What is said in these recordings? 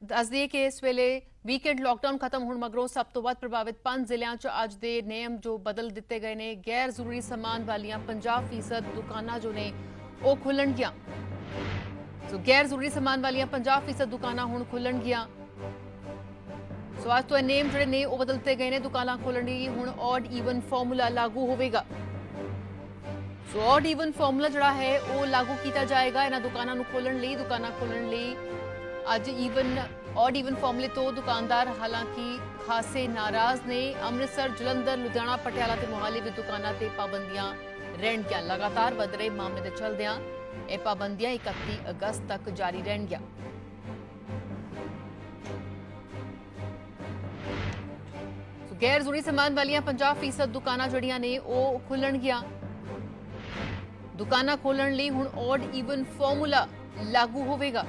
दस दिए कि इस वेले वीकेंड लॉकडाउन खत्म होने मगरों सब तो वध प्रभावित 5 ਜ਼ਿਲ੍ਹਿਆਂ 'ਚ ਅੱਜ ਦੇ ਨਿਯਮ जो बदल दिते गए ने। गैर जरूरी समान वालियां 50% दुकानां जो ने ਉਹ खुलणगियां। सो गैर जरूरी समान वालियां 50% दुकानां हुण खुलणगियां। सो आज तो नियम ਜਿਹੜੇ ਨੇ ਉਹ बदल दिते गए ने। दुकानां खोलण ਲਈ ਹੁਣ ऑड ਈਵਨ ਫਾਰਮੂਲਾ लागू होवेगा। सो ऑड ਈਵਨ ਫਾਰਮੂਲਾ ਜਿਹੜਾ ਹੈ ਉਹ लागू ਕੀਤਾ ਜਾਏਗਾ ਇਹਨਾਂ ਦੁਕਾਨਾਂ ਨੂੰ ਖੋਲਣ ਲਈ। ਦੁਕਾਨਾਂ ਖੋਲਣ ਲਈ ਅੱਜ ऑड ਈਵਨ ਫਾਰਮੂਲੇ ਤੋਂ दुकानदार हालांकि खासे नाराज ने। अमृतसर, जलंधर, लुधियाना, पटियाला ते मोहाली विच दुकानां ते पाबंदियां रहणगियां। लगातार वध रहे मामले दे चलदियां ਇਹ पाबंदियां 31 अगस्त तक जारी रहणगियां। गैर जरूरी समान वालियां 50% दुकानां ਜਿਹੜੀਆਂ ਨੇ ਉਹ खुलणगियां। दुकानां खोलण ਲਈ ਹੁਣ ऑड ਈਵਨ ਫਾਰਮੂਲਾ लागू होवेगा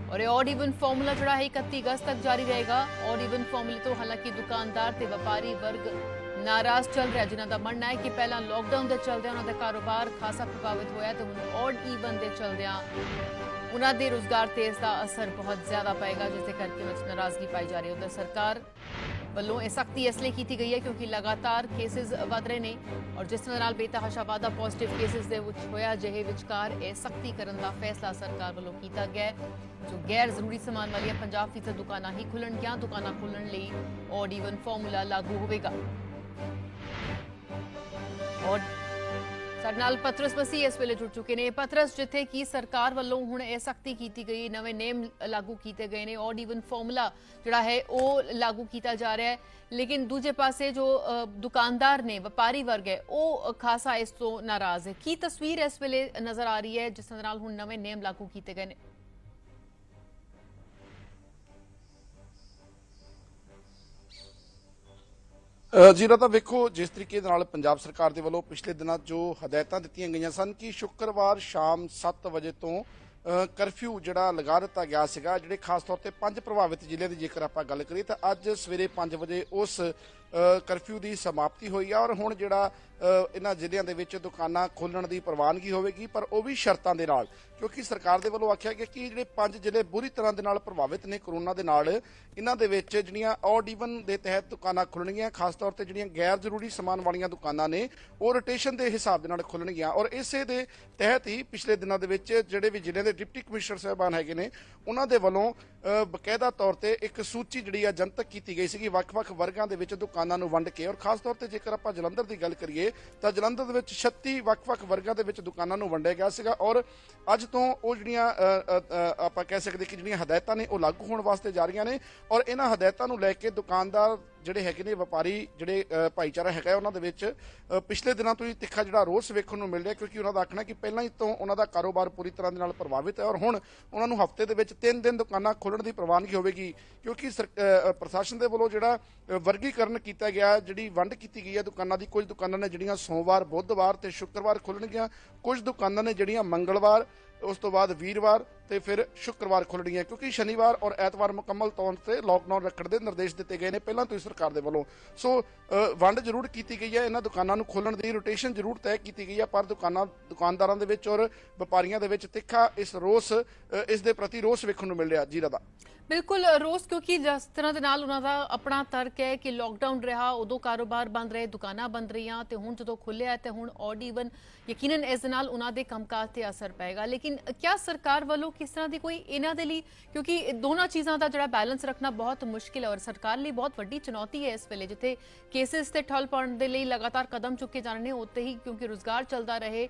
और यह ऑड ਈਵਨ फॉर्मूला जोड़ा है 31 अगस्त तक जारी रहेगा। ऑड ਈਵਨ फॉर्मूले तो हालांकि दुकानदार ते व्यापारी वर्ग नाराज चल रहा, जिन्हों का मनना है कि पहला लॉकडाउन के चलदे उन्होंने कारोबार खासा प्रभावित होया तो हुण ऑड ਈਵਨ के चलदे उन्होंने रोजगार ते इसका असर बहुत ज्यादा पएगा, जिसके करके उन्हें नाराजगी पाई जा रही है। उधर सरकार ਵੱਲੋਂ ਇਹ ਸਖਤੀ ਇਸ ਲਈ ਕੀਤੀ ਗਈ ਹੈ ਕਿਉਂਕਿ ਲਗਾਤਾਰ ਕੇਸਿਸ ਵਧ ਰਹੇ ਨੇ ਔਰ ਜਿਸ ਤਰ੍ਹਾਂ ਨਾਲ ਬੇਤਹਾਸ਼ਾ ਵਾਧਾ ਪੋਜ਼ਿਟਿਵ ਕੇਸਿਸ ਦੇ ਵਿੱਚ ਹੋਇਆ, ਜਿਹੇ ਵਿਚਕਾਰ ਇਹ ਸਖਤੀ ਕਰਨ ਦਾ ਫੈਸਲਾ ਸਰਕਾਰ ਵੱਲੋਂ ਕੀਤਾ ਗਿਆ ਹੈ। ਜੋ ਗੈਰ ਜ਼ਰੂਰੀ ਸਮਾਨ ਵਾਲੀਆਂ 50% ਦੁਕਾਨਾਂ ਹੀ ਖੁੱਲਣਗੀਆਂ। ਦੁਕਾਨਾਂ ਖੋਲ੍ਹਣ ਲਈ ऑड ਈਵਨ ਫਾਰਮੂਲਾ ਲਾਗੂ ਹੋਵੇਗਾ। ਔਰ ਸਾਡੇ ਨਾਲ ਪਤਰਸ ਮਸੀਹ ਇਸ ਵੇਲੇ ਜੁੜ ਚੁੱਕੇ ਨੇ। ਪਤਰਸ, ਜਿੱਥੇ ਕਿ ਸਰਕਾਰ ਵੱਲੋਂ ਹੁਣ ਇਹ ਸਖਤੀ ਕੀਤੀ ਗਈ, ਨਵੇਂ ਨੇਮ ਲਾਗੂ ਕੀਤੇ ਗਏ ਨੇ, ऑड ਈਵਨ ਫਾਰਮੂਲਾ ਜਿਹੜਾ ਹੈ ਉਹ ਲਾਗੂ ਕੀਤਾ ਜਾ ਰਿਹਾ ਹੈ, ਲੇਕਿਨ ਦੂਜੇ ਪਾਸੇ ਜੋ ਦੁਕਾਨਦਾਰ ਨੇ, ਵਪਾਰੀ ਵਰਗ ਹੈ, ਉਹ ਖਾਸਾ ਇਸ ਤੋਂ ਨਾਰਾਜ਼ ਹੈ। ਕੀ ਤਸਵੀਰ ਇਸ ਵੇਲੇ ਨਜ਼ਰ ਆ ਰਹੀ ਹੈ ਜਿਸ ਨਾਲ ਹੁਣ ਨਵੇਂ ਨੇਮ ਲਾਗੂ ਕੀਤੇ ਗਏ ਨੇ? जीरा तो वेखो जिस तरीके पंजाब सरकार के वालों पिछले दिनों जो हदायतां दित्तियां गईयां सन कि शुक्रवार शाम 7 बजे तो करफ्यू जिहड़ा लगा दिता गया सीगा, जिहड़े खास तौर पर 5 प्रभावित जिले की जेकर आपां गल करिए तो अज सवेरे 5 बजे उस करफ्यू की समाप्ति हुई है और हुण जिहड़ा इन्हां जिलिਆਂ ਦੇ ਵਿੱਚ दुकानां खोलण की प्रवानगी होवेगी, पर वो भी शर्तां दे नाल, क्योंकि सरकार दे वल्लों आख्या गया कि जिहड़े 5 जिले बुरी तरह दे नाल प्रभावित ने कोरोना दे नाल, इन्हां दे विच जिहड़ियां ऑड ਈਵਨ दे तहत दुकानां खुलणगीਆਂ। खास तौर पर जिहड़ियां गैर जरूरी समान वालियां दुकानां ने वो रोटेशन के हिसाब दे नाल खुलणगीਆਂ और इसे दे तहत ही पिछले दिनों दे विच जिहड़े भी जिले के डिप्टी कमिश्नर साहबान हैगे ने उन्हां दे वल्लों बकायदा तौर पर एक सूची जिहड़ी आ जनतक कीती गई सीगी ਵੱਖ-ਵੱਖ वर्गां दे विच दुकानां नूं वंड के। और खास तौर पर जेकर आपां जलंधर की गल करिए तो जलंधर दे विच 36 ਵੱਖ-ਵੱਖ वर्गां दे विच दुकानां नूं वंडिया गया सीगा और अज तो वो जिहड़ियां आपां कह सकदे कि जिहड़ियां हदायतां ने वो लागू होण वास्ते जा रहीआं ने और इन्हां हदायतां नूं लैके दुकानदार ਜਿਹੜੇ ਹੈਗੇ ਨੇ, ਵਪਾਰੀ ਜਿਹੜੇ ਭਾਈਚਾਰਾ ਹੈਗਾ ਉਹਨਾਂ ਦੇ ਵਿੱਚ ਪਿਛਲੇ ਦਿਨਾਂ ਤੋਂ ਹੀ ਤਿੱਖਾ ਜਿਹੜਾ ਰੋਸ ਵੇਖਣ ਨੂੰ ਮਿਲ ਰਿਹਾ, ਕਿਉਂਕਿ ਉਹਨਾਂ ਦਾ ਆਖਣਾ ਕਿ ਪਹਿਲਾਂ ਹੀ ਤੋਂ ਉਹਨਾਂ ਦਾ ਕਾਰੋਬਾਰ ਪੂਰੀ ਤਰ੍ਹਾਂ ਦੇ ਨਾਲ ਪ੍ਰਭਾਵਿਤ ਹੈ ਔਰ ਹੁਣ ਉਹਨਾਂ ਨੂੰ ਹਫ਼ਤੇ ਦੇ ਵਿੱਚ 3 ਦਿਨ ਦੁਕਾਨਾਂ ਖੋਲ੍ਹਣ ਦੀ ਪ੍ਰਵਾਨਗੀ ਹੋਵੇਗੀ, ਕਿਉਂਕਿ ਪ੍ਰਸ਼ਾਸਨ ਦੇ ਵੱਲੋਂ ਜਿਹੜਾ ਵਰਗੀਕਰਨ ਕੀਤਾ ਗਿਆ, ਜਿਹੜੀ ਵੰਡ ਕੀਤੀ ਗਈ ਹੈ ਦੁਕਾਨਾਂ ਦੀ। ਕੁਝ ਦੁਕਾਨਾਂ ਨੇ ਜਿਹੜੀਆਂ ਸੋਮਵਾਰ, ਬੁੱਧਵਾਰ ਤੇ ਸ਼ੁੱਕਰਵਾਰ ਖੁੱਲ੍ਹਣਗੀਆਂ, ਕੁਝ ਦੁਕਾਨਾਂ ਨੇ ਜਿਹੜੀਆਂ ਮੰਗਲਵਾਰ, उस तो बाद वीरवार ਤੇ ਫਿਰ शुक्रवार खुलणगीਆਂ, क्योंकि शनिवार और एतवार मुकम्मल तौर ਤੇ लॉकडाउन ਰੱਖਣ ਦੇ निर्देश ਦਿੱਤੇ ਗਏ ਨੇ ਪਹਿਲਾਂ ਤੋਂ ਹੀ ਸਰਕਾਰ ਦੇ ਵੱਲੋਂ। ਸੋ ਵੰਡ ਜ਼ਰੂਰ ਕੀਤੀ ਗਈ ਹੈ, ਇਹਨਾਂ ਦੁਕਾਨਾਂ ਨੂੰ ਖੋਲਣ ਦੀ ਰੋਟੇਸ਼ਨ ਜ਼ਰੂਰ ਤੈਅ ਕੀਤੀ ਗਈ ਹੈ, ਪਰ ਦੁਕਾਨਦਾਰਾਂ ਦੇ ਵਿੱਚ ਔਰ ਵਪਾਰੀਆਂ ਦੇ ਵਿੱਚ ਤਿੱਖਾ ਇਸ ਰੋਸ, ਇਸ ਦੇ ਪ੍ਰਤੀ ਰੋਸ ਵੇਖਣ ਨੂੰ ਮਿਲ ਰਿਹਾ। ਜੀਰਾ ਦਾ बिल्कुल रोस, क्योंकि जिस तरह दे नाल उन्हां दा अपना तर्क है कि लॉकडाउन रहा उदों कारोबार बंद रहे, दुकानां बंद रहीआं ते हुण जदों खुलिआ ते हुण ऑड ਈਵਨ यकीनन इस दे नाल उन्हां दे कंमकाज ते असर पेगा। लेकिन क्या सरकार वालों किस तरह की कोई इन्हां दे लई, क्योंकि दोनों चीज़ां दा जिहड़ा बैलेंस रखना बहुत मुश्किल है और सरकार लई बहुत वड्डी चुनौती है इस वेले, जिथे केसिस ते ठल पाउण दे लई लगातार कदम चुके जाने ने, उत्ते ही क्योंकि रोजगार चलदा रहे,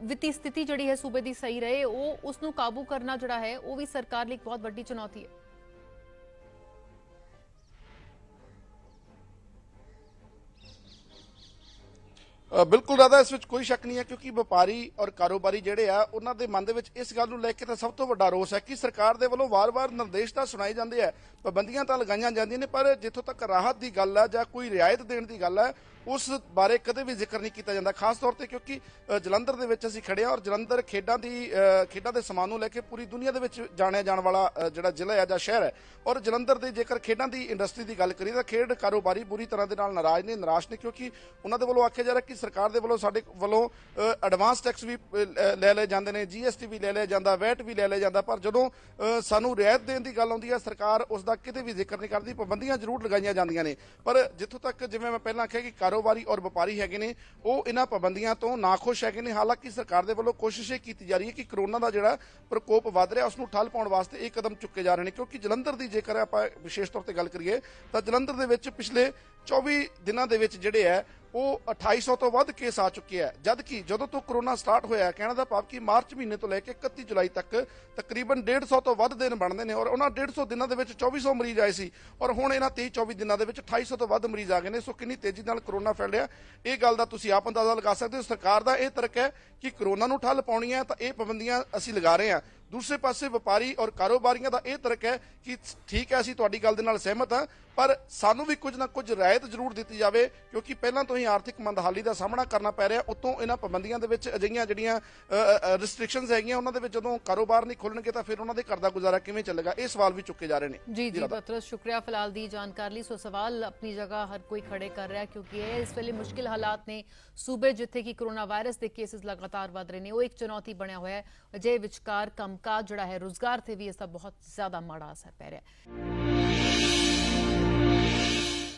वित्ती स्थिति जिहड़ी है सूबे दी सही रहे, उस नूं काबू करना जिहड़ा है वो भी सरकार लई बहुत वड्डी चुनौती है। बिल्कुल राधा, इस विच कोई शक नहीं है, क्योंकि व्यापारी और कारोबारी जिहड़े आ उन्हां दे मन दे विच इस गल नूं लैके तां सब तो वड्डा रोस है कि सरकार दे वल्लों वार-वार निर्देश तां सुणाए जांदे आ, पाबंदियां तां लगाईआं जांदियां ने, पर जिथों तक राहत की गल है जां कोई रियायत देण दी गल है उस बारे कदे भी जिक्र नहीं किया जाता। खास तौर पर क्योंकि जलंधर दे विच असीं खड़े और जलंधर खेडां दे समान नूं लैके पूरी दुनिया दे विच जाणिया जाण वाला जिहड़ा जिला है जां शहर है और जलंधर दे जेकर खेडां दी इंडस्ट्री की गल करिए तो खेड कारोबारी बुरी तरह दे नाल नाराज ने, निराश ने, क्योंकि उन्हां दे वल्लों आख्या जा रहा कि ਸਰਕਾਰ ਦੇ ਵੱਲੋਂ ਸਾਡੇ ਵੱਲੋਂ ਐਡਵਾਂਸ ਟੈਕਸ ਵੀ ਲੈ ਲਏ ਜਾਂਦੇ ਨੇ, GST ਵੀ ਲੈ ਲਿਆ ਜਾਂਦਾ, ਵੈਟ ਵੀ ਲੈ ਲਿਆ ਜਾਂਦਾ, ਪਰ ਜਦੋਂ ਸਾਨੂੰ ਰਿਆਇਤ ਦੇਣ ਦੀ ਗੱਲ ਆਉਂਦੀ ਹੈ ਸਰਕਾਰ ਉਸ ਦਾ ਕਿਤੇ ਵੀ ਜ਼ਿਕਰ ਨਹੀਂ ਕਰਦੀ। ਪਾਬੰਦੀਆਂ ਜ਼ਰੂਰ ਲਗਾਈਆਂ ਜਾਂਦੀਆਂ ਨੇ, ਪਰ ਜਿੱਥੋਂ ਤੱਕ ਜਿਵੇਂ ਮੈਂ ਪਹਿਲਾਂ ਆਖਿਆ ਕਿ ਕਾਰੋਬਾਰੀ ਔਰ ਵਪਾਰੀ ਹੈਗੇ ਨੇ ਉਹ ਇਹਨਾਂ ਪਾਬੰਦੀਆਂ ਤੋਂ ਨਾਖੁਸ਼ ਹੈਗੇ ਨੇ। ਹਾਲਾਂਕਿ ਸਰਕਾਰ ਦੇ ਵੱਲੋਂ ਕੋਸ਼ਿਸ਼ ਇਹ ਕੀਤੀ ਜਾ ਰਹੀ ਹੈ ਕਿ ਕਰੋਨਾ ਦਾ ਜਿਹੜਾ ਪ੍ਰਕੋਪ ਵੱਧ ਰਿਹਾ ਉਸ ਨੂੰ ਠੱਲ ਪਾਉਣ ਵਾਸਤੇ ਇਹ ਕਦਮ ਚੁੱਕੇ ਜਾ ਰਹੇ ਨੇ, ਕਿਉਂਕਿ ਜਲੰਧਰ ਦੀ ਜੇਕਰ ਆਪਾਂ ਵਿਸ਼ੇਸ਼ ਤੌਰ ਤੇ ਗੱਲ ਕਰੀਏ ਤਾਂ ਜਲੰਧਰ ਦੇ ਵਿੱਚ ਪਿਛਲੇ 24 ਦਿਨਾਂ ਦੇ ਵਿੱਚ ਜਿਹੜੇ ਹੈ ਉਹ 2800 ਤੋਂ ਵੱਧ ਕੇਸ ਆ ਚੁੱਕੇ ਆ, ਜਦ ਕਿ ਜਦੋਂ ਤੋਂ ਕਰੋਨਾ ਸਟਾਰਟ ਹੋਇਆ, ਕਹਿਣ ਦਾ ਭਾਵ ਕਿ ਮਾਰਚ ਮਹੀਨੇ ਤੋਂ ਲੈ ਕੇ 31 ਜੁਲਾਈ ਤੱਕ ਤਕਰੀਬਨ 150 ਤੋਂ ਵੱਧ ਦਿਨ ਬਣਦੇ ਨੇ ਔਰ ਉਹਨਾਂ 150 ਦਿਨਾਂ ਦੇ ਵਿੱਚ 2400 ਮਰੀਜ਼ ਆਏ ਸੀ ਔਰ ਹੁਣ ਇਹਨਾਂ 23-24 ਦਿਨਾਂ ਦੇ ਵਿੱਚ 2800 ਤੋਂ ਵੱਧ ਮਰੀਜ਼ ਆ ਗਏ ਨੇ। ਸੋ ਕਿੰਨੀ ਤੇਜ਼ੀ ਨਾਲ ਕਰੋਨਾ ਫੈਲ ਰਿਹਾ ਇਹ ਗੱਲ ਦਾ ਤੁਸੀਂ ਆਪ ਅੰਦਾਜ਼ਾ ਲਗਾ ਸਕਦੇ ਹੋ। ਸਰਕਾਰ ਦਾ ਇਹ ਤਰਕ ਹੈ ਕਿ ਕਰੋਨਾ ਨੂੰ ਠੱਲ ਪਾਉਣੀ ਹੈ ਤਾਂ ਇਹ ਪਾਬੰਦੀਆਂ ਅਸੀਂ ਲਗਾ ਰਹੇ ਹਾਂ। ਦੂਸਰੇ ਪਾਸੇ ਵਪਾਰੀ ਔਰ ਕਾਰੋਬਾਰੀਆਂ ਦਾ ਇਹ ਤਰਕ ਹੈ ਕਿ ਠੀਕ ਹੈ ਅਸੀਂ ਤੁਹਾਡੀ ਗੱਲ ਦੇ ਨਾਲ ਸਹਿਮਤ ਹਾਂ, ਪਰ ਸਾਨੂੰ ਵੀ ਕੁਝ ਨਾ ਕੁਝ ਰਾਇਤ ਜ਼ਰੂਰ ਦਿੱਤੀ ਜਾਵੇ, ਕਿਉਂਕਿ ਪਹਿਲਾਂ ਤੋਂ ਹੀ ਆਰਥਿਕ ਮੰਦਹਾਲੀ ਦਾ ਸਾਹਮਣਾ ਕਰਨਾ ਪੈ ਰਿਹਾ। ਉਤੋਂ ਇਹਨਾਂ ਪਾਬੰਦੀਆਂ ਦੇ ਵਿੱਚ ਅਜਿਹੀਆਂ ਜਿਹੜੀਆਂ ਰਿਸਟ੍ਰਿਕਸ਼ਨਸ ਹੈਗੀਆਂ ਉਹਨਾਂ ਦੇ ਵਿੱਚ ਜਦੋਂ ਕਾਰੋਬਾਰ ਨਹੀਂ ਖੁੱਲਣਗੇ ਤਾਂ ਫਿਰ ਉਹਨਾਂ ਦੇ ਘਰ ਦਾ ਗੁਜ਼ਾਰਾ ਕਿਵੇਂ ਚੱਲੇਗਾ, ਇਹ ਸਵਾਲ ਵੀ ਚੁੱਕੇ ਜਾ ਰਹੇ ਨੇ। ਜੀ ਪਤਰਸ, ਸ਼ੁਕਰੀਆ ਫਿਲਹਾਲ ਦੀ ਜਾਣਕਾਰੀ ਲਈ। ਸੋ ਸਵਾਲ ਆਪਣੀ ਜਗ੍ਹਾ ਹਰ ਕੋਈ ਖੜੇ ਕਰ ਰਿਹਾ ਕਿਉਂਕਿ ਇਹ ਇਸ ਵੇਲੇ ਮੁਸ਼ਕਿਲ ਹਾਲਾਤ ਨੇ ਸੂਬੇ ਜਿੱਥੇ ਕਿ ਕਰੋਨਾ ਵਾਇਰਸ ਦੇ ਕੇਸਿਸ ਲਗਾਤਾਰ ਵਧ ਰਹੇ ਨੇ, ਉਹ ਇੱਕ ਚੁਣੌਤੀ ਬਣਿਆ ਹੋਇਆ ਹੈ। ਅਜੇ ਵਿਚਕਾਰ ਕੰਮਕਾਜ ਜਿਹੜਾ ਹੈ ਰੁਜ਼ਗਾਰ ਤੇ ਵੀ ਇਸ ਦਾ ਬਹੁਤ ਜ਼ਿਆਦਾ ਮਾੜਾ ਅਸਰ ਪੈ ਰਿਹਾ ਹੈ।